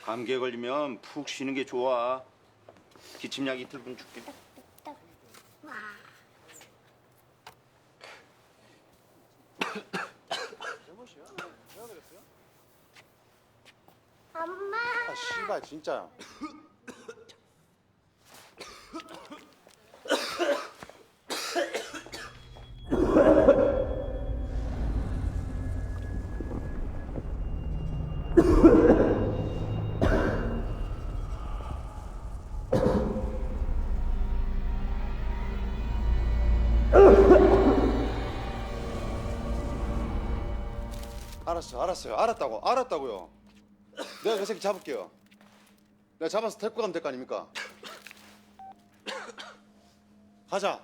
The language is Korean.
감기에 걸리면 푹 쉬는 게 좋아. 기침약 이틀분 줄게. 엄마. 아 씨발 진짜. 알았어요. 알았다고요. 내가 그 새끼 잡을게요. 내가 잡아서 데리고 가면 될 거 아닙니까? 가자.